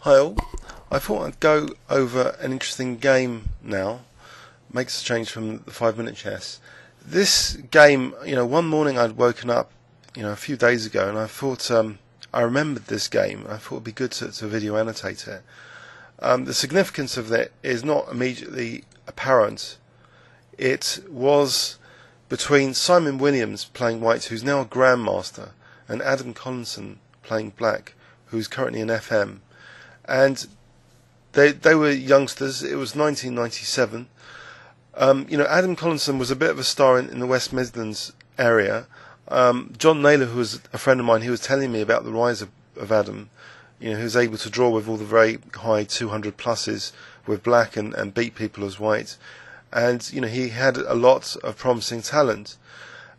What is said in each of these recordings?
Hi all, I thought I'd go over an interesting game now. Makes a change from the 5-minute chess. This game, one morning I'd woken up, a few days ago, and I thought I remembered this game. I thought it'd be good to video annotate it. The significance of it is not immediately apparent. It was between Simon Williams playing white, who's now a grandmaster, and Adam Collinson playing black, who's currently an FM. And they were youngsters. It was 1997. Adam Collinson was a bit of a star in the West Midlands area. John Naylor, who was a friend of mine, he was telling me about the rise of Adam. Who was able to draw with all the very high 200 pluses with black and beat people as white. And he had a lot of promising talent,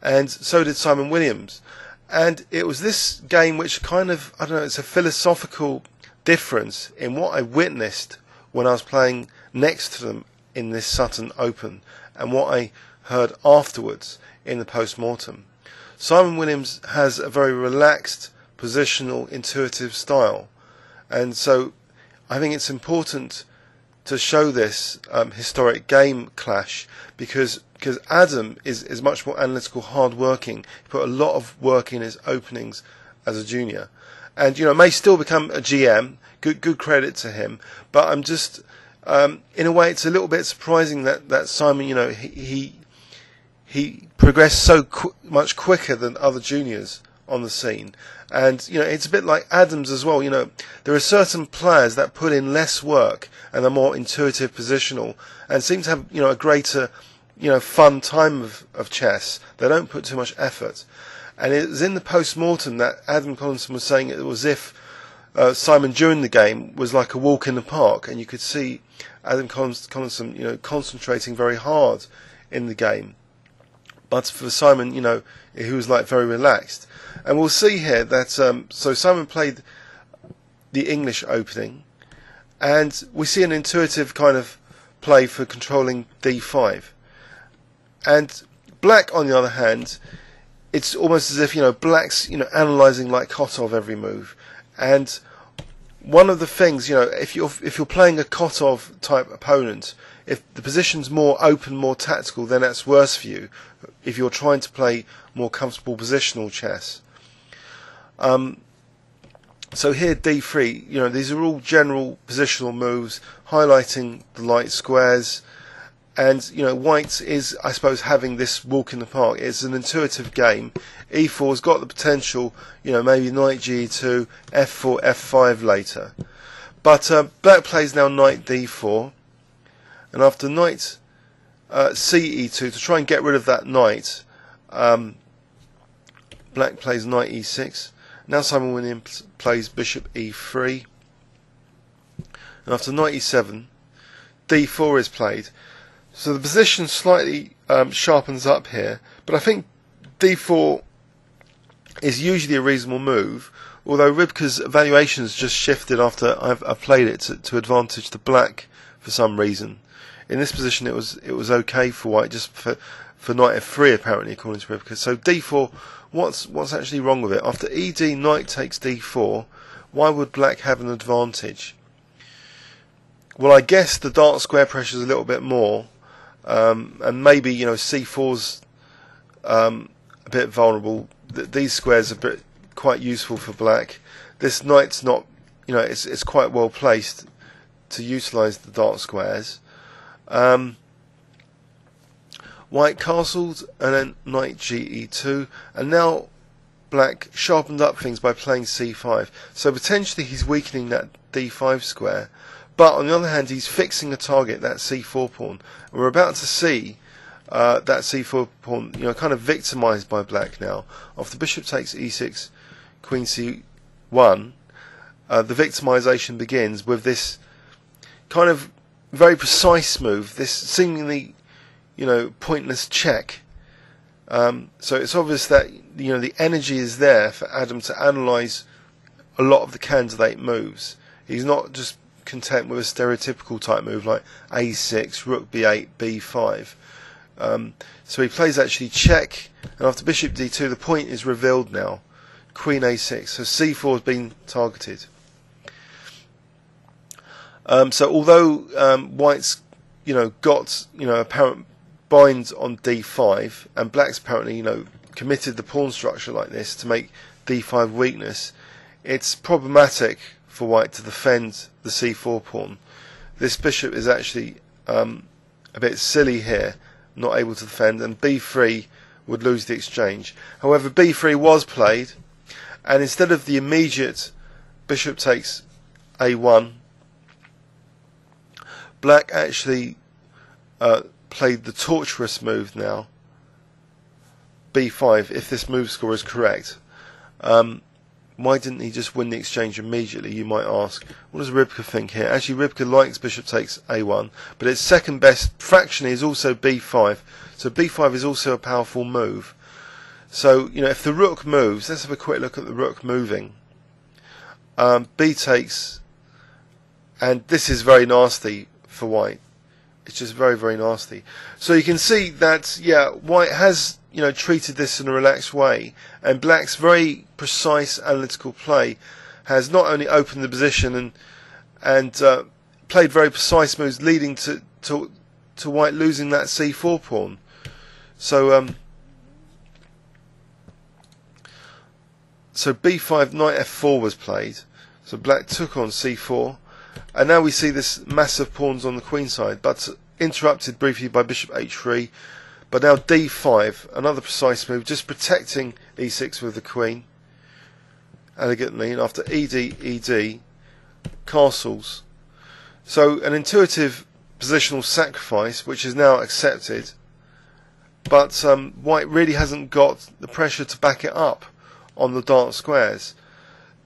and so did Simon Williams. And it was this game which kind of, it's a philosophical difference in what I witnessed when I was playing next to them in this Sutton Open and what I heard afterwards in the post-mortem. Simon Williams has a very relaxed, positional, intuitive style, and so I think it's important to show this historic game clash because Adam is much more analytical, hard-working. He put a lot of work in his openings as a junior, and may still become a GM. Good credit to him. But I'm just in a way it's a little bit surprising that Simon he progressed so much quicker than other juniors on the scene. And it's a bit like Adams as well. There are certain players that put in less work and are more intuitive, positional, and seem to have a greater fun time of chess. They don't put too much effort. And it was in the post-mortem that Adam Collinson was saying it was as if Simon during the game was like a walk in the park, and you could see Adam Collinson concentrating very hard in the game. But for Simon, he was like very relaxed. And we'll see here that so Simon played the English opening, and we see an intuitive kind of play for controlling d5. And black, on the other hand, it's almost as if black's analysing like Kotov every move. And one of the things, if you're playing a Kotov type opponent, if the position's more open, more tactical, then that's worse for you. If you're trying to play more comfortable positional chess. So here d3, these are all general positional moves, highlighting the light squares. And white is, I suppose, having this walk in the park. It's an intuitive game. E4's got the potential, maybe knight g2, f4, f5 later. But black plays now knight d4, and after knight ce2 to try and get rid of that knight, black plays knight e6. Now Simon Williams plays bishop e3, and after knight e7, d4 is played. So the position slightly sharpens up here, but I think d4 is usually a reasonable move, although Rybka's evaluation has just shifted after I've played it to advantage to black for some reason. In this position it was okay for white, just for knight f3 apparently, according to Rybka. So d4, what's actually wrong with it? After ed, knight takes d4, why would black have an advantage? Well, I guess the dark square pressure is a little bit more. And maybe c4's a bit vulnerable. These squares are quite useful for black. This knight's not, it's quite well placed to utilise the dark squares. White castled, and then knight ge2, and now black sharpened up things by playing c5. So potentially he's weakening that d5 square. But on the other hand, he's fixing a target, that c4 pawn. And we're about to see that c4 pawn, kind of victimised by black now. After bishop takes e6, queen c1, the victimisation begins with this kind of very precise move, this seemingly, pointless check. So it's obvious that, the energy is there for Adam to analyse a lot of the candidate moves. He's not just content with a stereotypical type move like a6, rook b8, b5. So he plays actually check, and after bishop d2 the point is revealed now, queen a6, so c4 has been targeted. So although white's got apparent binds on d5, and black's apparently committed the pawn structure like this to make d5 weakness, it's problematic for white to defend the c4 pawn. This bishop is actually a bit silly here, not able to defend, and b3 would lose the exchange. However, b3 was played, and instead of the immediate bishop takes a1, black actually played the tortuous move now, b5, if this move score is correct. Why didn't he just win the exchange immediately, you might ask? What does Rybka think here? Actually, Rybka likes bishop takes a1, but its second best fractionally is also b5, so b5 is also a powerful move. So, if the rook moves, let's have a quick look at the rook moving. B takes, and this is very nasty for white. It's just very, very nasty. So you can see that, white has, treated this in a relaxed way, and black's very precise analytical play has not only opened the position and played very precise moves, leading to white losing that c4 pawn. So so b5, knight f4 was played. So black took on c4, and now we see this massive pawns on the queen side, but interrupted briefly by bishop h3. But now d5, another precise move, just protecting e6 with the queen elegantly, and after ed, castles. So an intuitive positional sacrifice, which is now accepted, but white really hasn't got the pressure to back it up on the dark squares.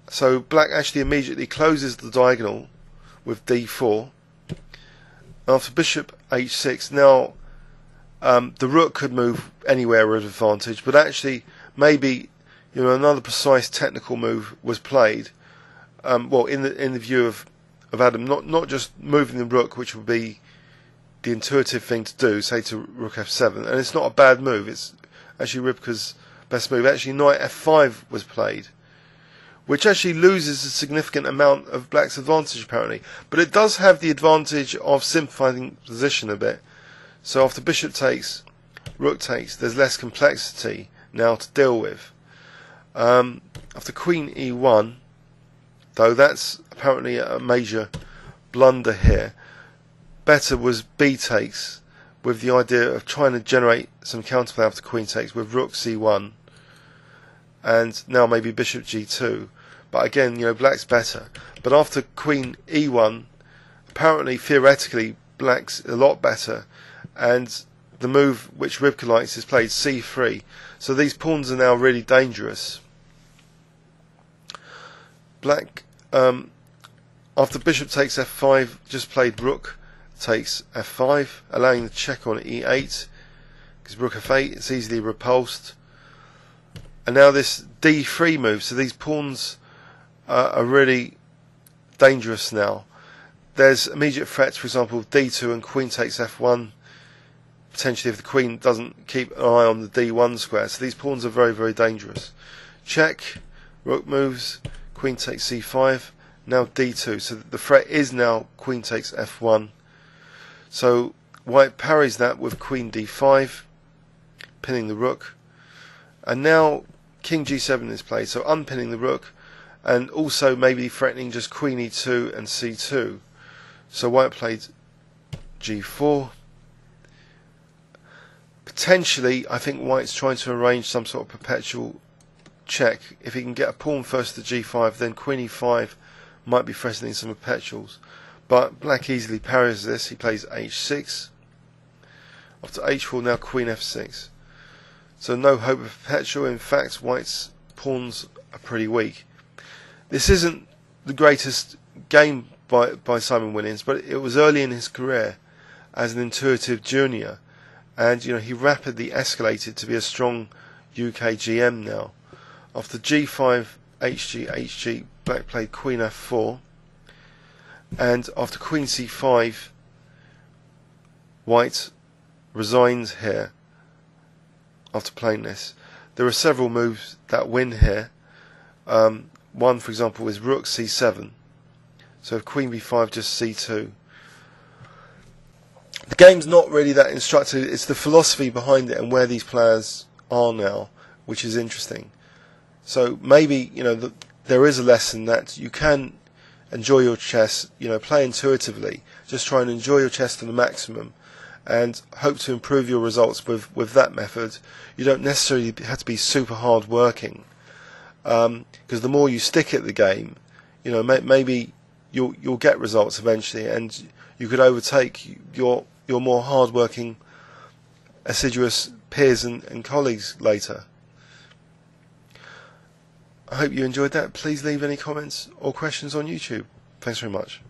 So black actually immediately closes the diagonal with d4. After bishop h6, now the rook could move anywhere with advantage, but actually maybe another precise technical move was played. Well, in the view of Adam, not just moving the rook, which would be the intuitive thing to do, say to rook f7, and it's not a bad move. It's actually Rybka's best move. Actually, knight f5 was played, which actually loses a significant amount of black's advantage apparently, but it does have the advantage of simplifying the position a bit. So after bishop takes, rook takes, there's less complexity now to deal with. After queen e1, though that's apparently a major blunder here, better was b takes, with the idea of trying to generate some counterplay after queen takes with rook c1, and now maybe bishop g2. But again, black's better. But after queen e1, apparently theoretically black's a lot better, and the move which Rybka likes is played c3. So these pawns are now really dangerous. Black, after bishop takes f5, just played rook takes f5, allowing the check on e8, because rook f8 is easily repulsed. And now this d3 move, so these pawns are really dangerous now. There's immediate threats, for example, d2 and queen takes f1, potentially if the queen doesn't keep an eye on the d1 square. So these pawns are very, very dangerous. Check, rook moves, queen takes c5, now d2. So the threat is now queen takes f1. So white parries that with queen d5, pinning the rook. And now king g7 is played, so unpinning the rook, and also maybe threatening just queen e2 and c2. So white played g4. Potentially, I think white's trying to arrange some sort of perpetual check. If he can get a pawn first to g5, then queen e5 might be threatening some perpetuals. But black easily parries this. He plays h6. After h4, now queen f6. So no hope of perpetual. In fact, white's pawns are pretty weak. This isn't the greatest game by Simon Williams, but it was early in his career as an intuitive junior, and he rapidly escalated to be a strong UK GM now. After g5, hg, black played queen f4, and after queen c5, white resigns here after playing this. There are several moves that win here. One, for example, is rook c7. So if Queen b5, just c2. The game's not really that instructive. It's the philosophy behind it and where these players are now, which is interesting. So maybe, there is a lesson that you can enjoy your chess, play intuitively, just try and enjoy your chess to the maximum and hope to improve your results with that method. You don't necessarily have to be super hard working, because the more you stick at the game, maybe you'll get results eventually, and you could overtake your more hard-working, assiduous peers and colleagues later. I hope you enjoyed that. Please leave any comments or questions on YouTube. Thanks very much.